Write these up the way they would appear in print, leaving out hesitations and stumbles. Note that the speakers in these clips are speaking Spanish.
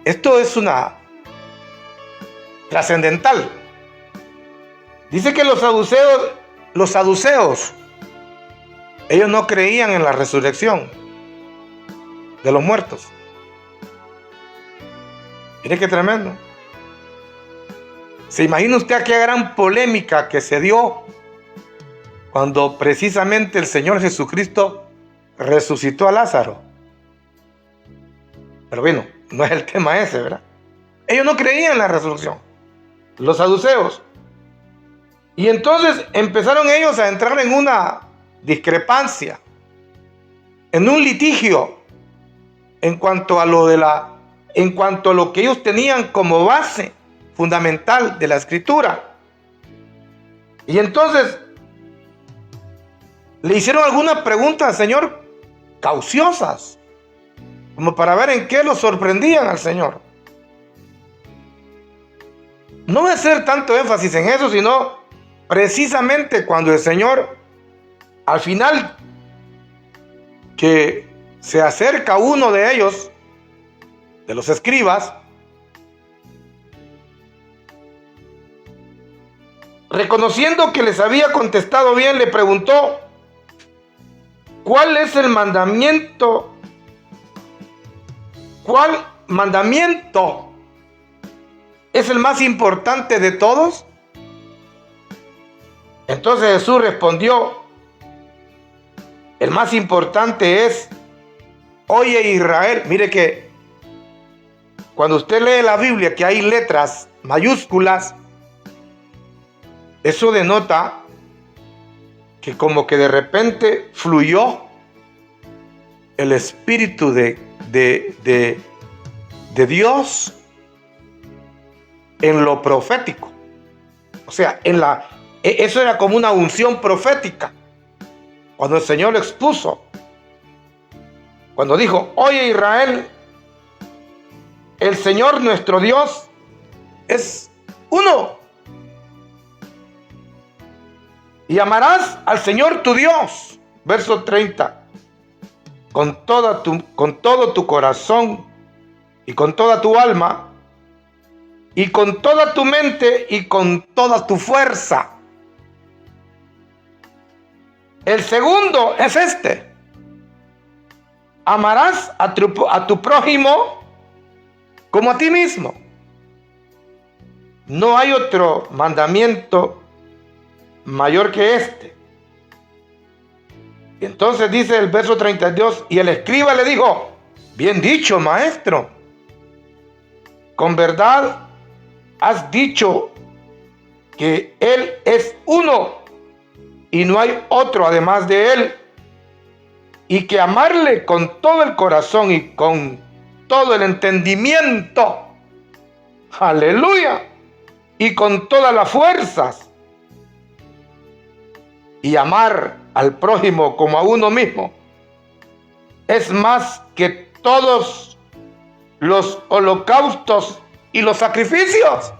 Esto es una trascendental. Dice que los saduceos, ellos no creían en la resurrección de los muertos. Mire qué tremendo. ¿Se imagina usted aquella gran polémica que se dio cuando precisamente el Señor Jesucristo resucitó a Lázaro? Pero bueno, no es el tema ese, ¿verdad? Ellos no creían en la resurrección, los saduceos. Y entonces empezaron ellos a entrar en una discrepancia, en un litigio en cuanto a lo que ellos tenían como base fundamental de la Escritura. Y entonces le hicieron algunas preguntas al Señor cauciosas, como para ver en qué lo sorprendían al Señor. No voy a hacer tanto énfasis en eso, sino precisamente cuando el Señor, al final, que se acerca uno de ellos, de los escribas, reconociendo que les había contestado bien, le preguntó: ¿cuál es el mandamiento? ¿Cuál mandamiento es el más importante de todos? Entonces Jesús respondió: el más importante es: oye Israel. Mire que cuando usted lee la Biblia que hay letras mayúsculas, eso denota que como que de repente fluyó el Espíritu de Dios en lo profético. O sea, eso era como una unción profética. Cuando el Señor lo expuso, cuando dijo: oye Israel, el Señor nuestro Dios es uno. Y amarás al Señor tu Dios, verso 30, con todo tu corazón y con toda tu alma y con toda tu mente y con toda tu fuerza. El segundo es este: amarás a tu prójimo como a ti mismo. No hay otro mandamiento mayor que este. Y entonces dice el verso 32, y el escriba le dijo: bien dicho, maestro, con verdad has dicho que Él es uno y no hay otro además de Él, y que amarle con todo el corazón y con todo el entendimiento, aleluya, y con todas las fuerzas, y amar al prójimo como a uno mismo, es más que todos los holocaustos y los sacrificios.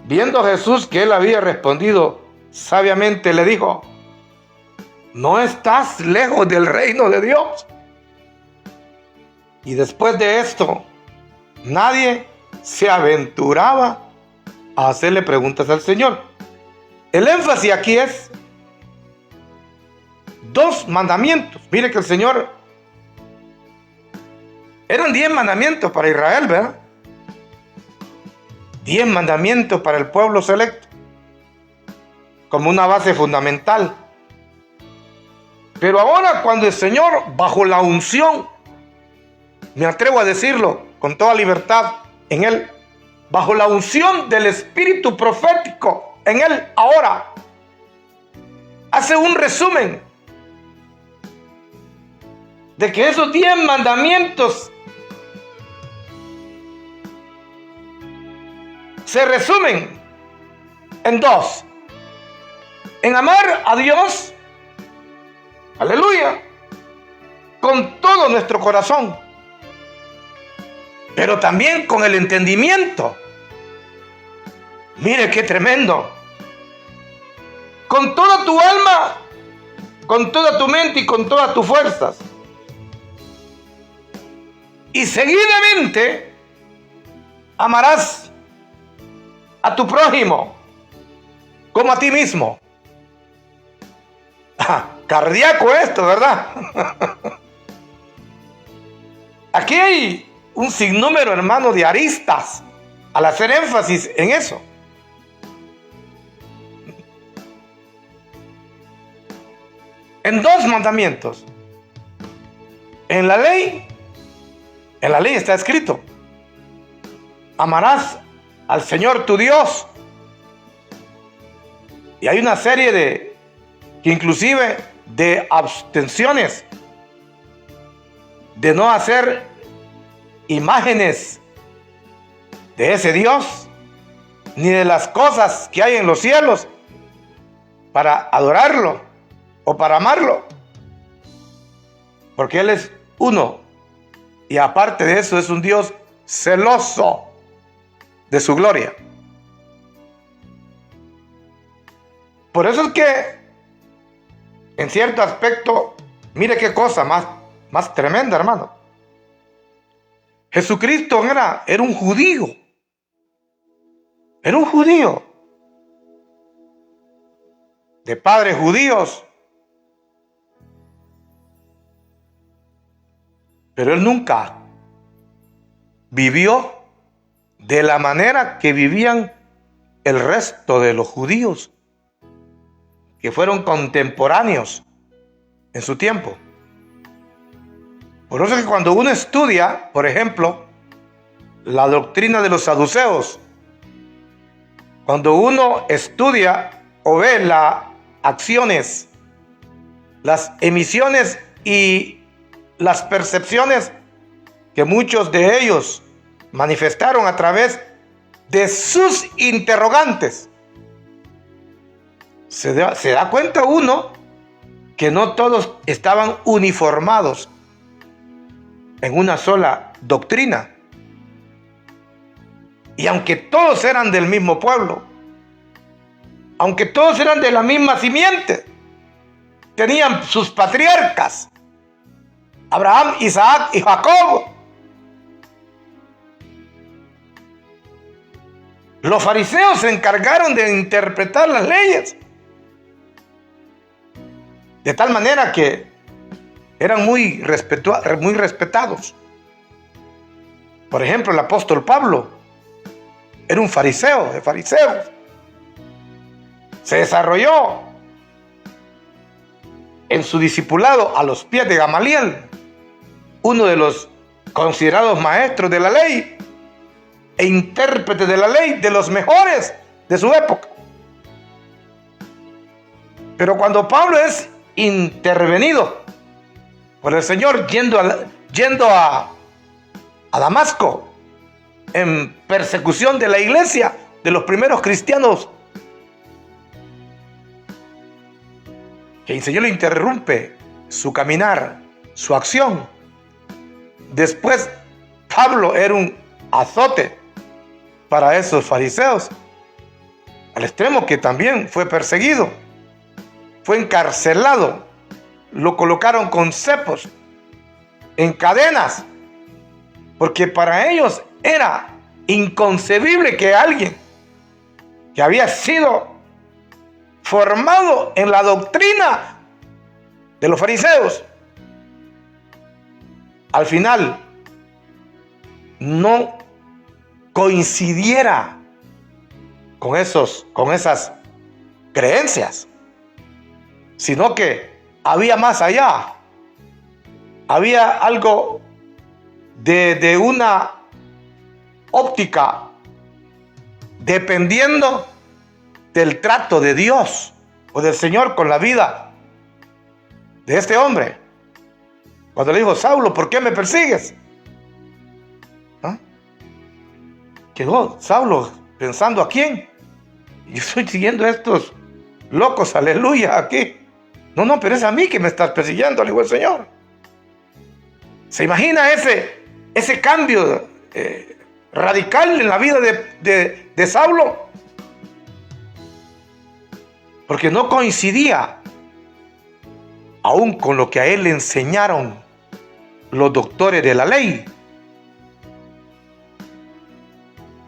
Viendo Jesús que él había respondido sabiamente, le dijo: no estás lejos del reino de Dios. Y después de esto, nadie se aventuraba a hacerle preguntas al Señor. El énfasis aquí es 2 mandamientos. Mire que el Señor, eran 10 mandamientos para Israel, ¿verdad? 10 mandamientos para el pueblo selecto, como una base fundamental. Pero ahora, cuando el Señor, bajo la unción, me atrevo a decirlo con toda libertad en Él, bajo la unción del Espíritu profético en Él, ahora hace un resumen de que esos 10 mandamientos se resumen en 2: en amar a Dios, aleluya, con todo nuestro corazón, pero también con el entendimiento. Mire qué tremendo. Con toda tu alma, con toda tu mente y con todas tus fuerzas. Y seguidamente amarás a tu prójimo como a ti mismo. Cardíaco esto, ¿verdad? Aquí hay un sinnúmero, hermano, de aristas al hacer énfasis en eso. En 2 mandamientos. En la ley está escrito: amarás al Señor tu Dios. Y hay una serie que inclusive de abstenciones, de no hacer imágenes de ese Dios, ni de las cosas que hay en los cielos, para adorarlo o para amarlo, porque Él es uno, y aparte de eso es un Dios celoso de su gloria. Por eso es que en cierto aspecto, mire qué cosa más tremenda, hermano. Jesucristo era un judío. Era un judío. De padres judíos. Pero Él nunca vivió de la manera que vivían el resto de los judíos, que fueron contemporáneos en su tiempo. Por eso es que cuando uno estudia, por ejemplo, la doctrina de los saduceos, cuando uno estudia o ve las acciones, las emisiones y las percepciones que muchos de ellos manifestaron a través de sus interrogantes, se da cuenta uno que no todos estaban uniformados en una sola doctrina. Y aunque todos eran del mismo pueblo, aunque todos eran de la misma simiente, tenían sus patriarcas, Abraham, Isaac y Jacob. Los fariseos se encargaron de interpretar las leyes de tal manera que eran muy respetados. Por ejemplo, el apóstol Pablo era un fariseo de fariseos. Se desarrolló en su discipulado a los pies de Gamaliel, uno de los considerados maestros de la ley e intérprete de la ley, de los mejores de su época. Pero cuando Pablo es intervenido por el Señor yendo a Damasco en persecución de la iglesia, de los primeros cristianos, que el Señor le interrumpe su caminar, su acción. Después Pablo era un azote para esos fariseos, al extremo que también fue perseguido, fue encarcelado, lo colocaron con cepos, en cadenas, porque para ellos era inconcebible que alguien que había sido formado en la doctrina de los fariseos, al final no coincidiera con esas creencias, sino que había más allá, había algo de una óptica dependiendo del trato de Dios o del Señor con la vida de este hombre. Cuando le dijo: Saulo, ¿por qué me persigues? Quedó Saulo pensando: ¿a quién? Yo estoy siguiendo a estos locos, aleluya, aquí. No, pero es a mí que me estás persiguiendo, le dijo el Señor. ¿Se imagina ese cambio radical en la vida de Saulo? Porque no coincidía aún con lo que a él le enseñaron los doctores de la ley,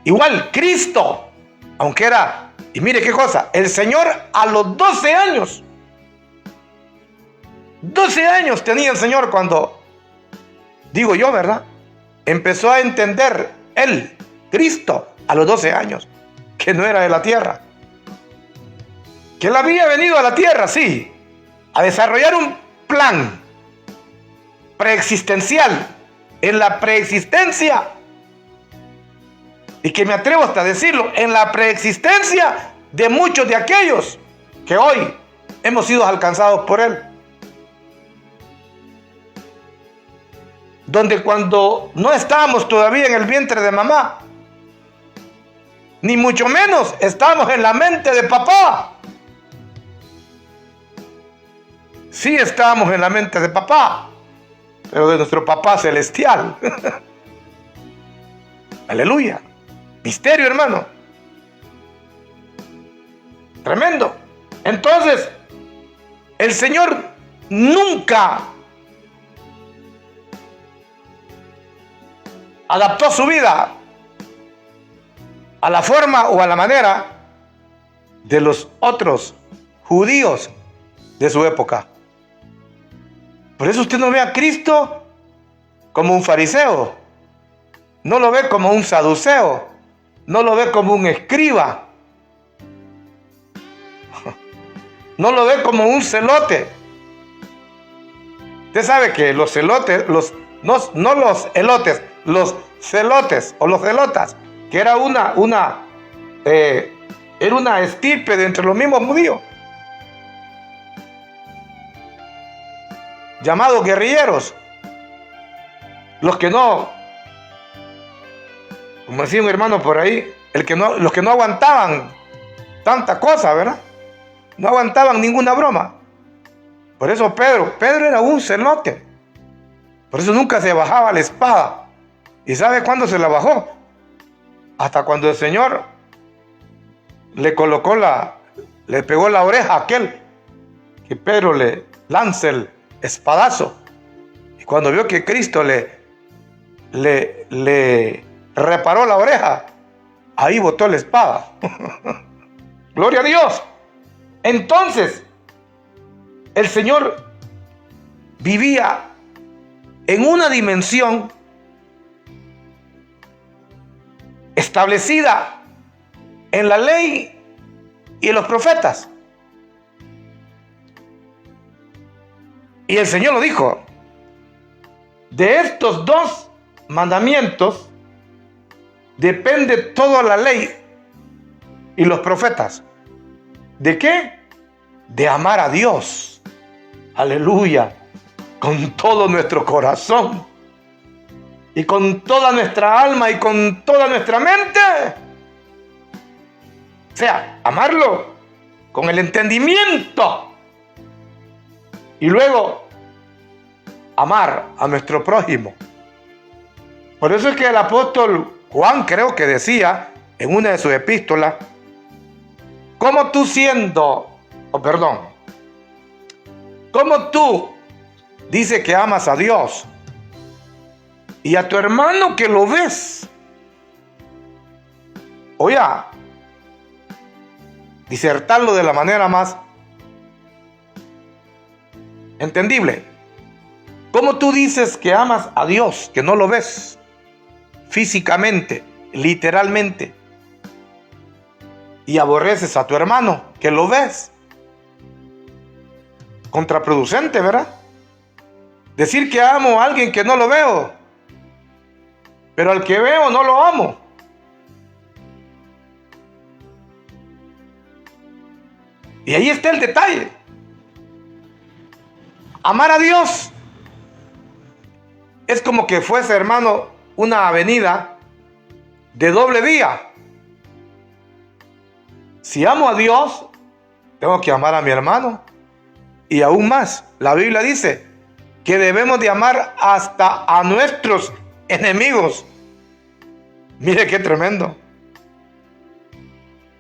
Igual Cristo, aunque era, y mire qué cosa, el Señor a los 12 años, 12 años tenía el Señor cuando, digo yo, ¿verdad? Empezó a entender él, Cristo, a los 12 años, que no era de la tierra. Que él había venido a la tierra, sí, a desarrollar un plan preexistencial, en la preexistencia, y que me atrevo hasta a decirlo, en la preexistencia de muchos de aquellos que hoy hemos sido alcanzados por él. Donde cuando no estábamos todavía en el vientre de mamá, ni mucho menos estábamos en la mente de papá. Sí estábamos en la mente de papá, pero de nuestro papá celestial. Aleluya. Misterio, hermano. Tremendo. Entonces, el Señor nunca adaptó su vida a la forma o a la manera de los otros judíos de su época. Por eso usted no ve a Cristo como un fariseo, no lo ve como un saduceo, no lo ve como un escriba, no lo ve como un celote. Usted sabe que los celotes, no los elotes, los celotes o los celotas, que era era una estirpe de entre los mismos judíos, llamados guerrilleros, los que no, como decía un hermano por ahí, los que no aguantaban tanta cosa, ¿verdad? No aguantaban ninguna broma. Por eso Pedro era un celote. Por eso nunca se bajaba la espada. ¿Y sabe cuándo se la bajó? Hasta cuando el Señor le pegó la oreja a aquel que Pedro le lanza el espadazo. Y cuando vio que Cristo le reparó la oreja, ahí botó la espada. Gloria a Dios. Entonces, el Señor vivía en una dimensión establecida en la ley y en los profetas. Y el Señor lo dijo: de estos dos mandamientos depende toda la ley y los profetas. ¿De qué? De amar a Dios. Aleluya. Con todo nuestro corazón y con toda nuestra alma y con toda nuestra mente. O sea, amarlo con el entendimiento. Y luego amar a nuestro prójimo. Por eso es que el apóstol Juan, creo que decía en una de sus epístolas: ¿cómo tú dice que amas a Dios y a tu hermano que lo ves? Oye, disertarlo de la manera más entendible. ¿Cómo tú dices que amas a Dios que no lo ves físicamente, literalmente, y aborreces a tu hermano que lo ves? Contraproducente, ¿verdad? Decir que amo a alguien que no lo veo, pero al que veo no lo amo. Y ahí está el detalle. Amar a Dios es como que fuese, hermano, una avenida de doble vía. Si amo a Dios, tengo que amar a mi hermano. Y aún más, la Biblia dice que debemos de amar hasta a nuestros enemigos. Mire qué tremendo.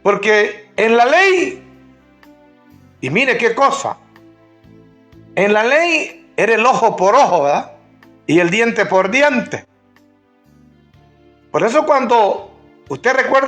Porque en la ley, y mire qué cosa, en la ley era el ojo por ojo, ¿verdad? Y el diente por diente. Por eso cuando ¿Usted recuerda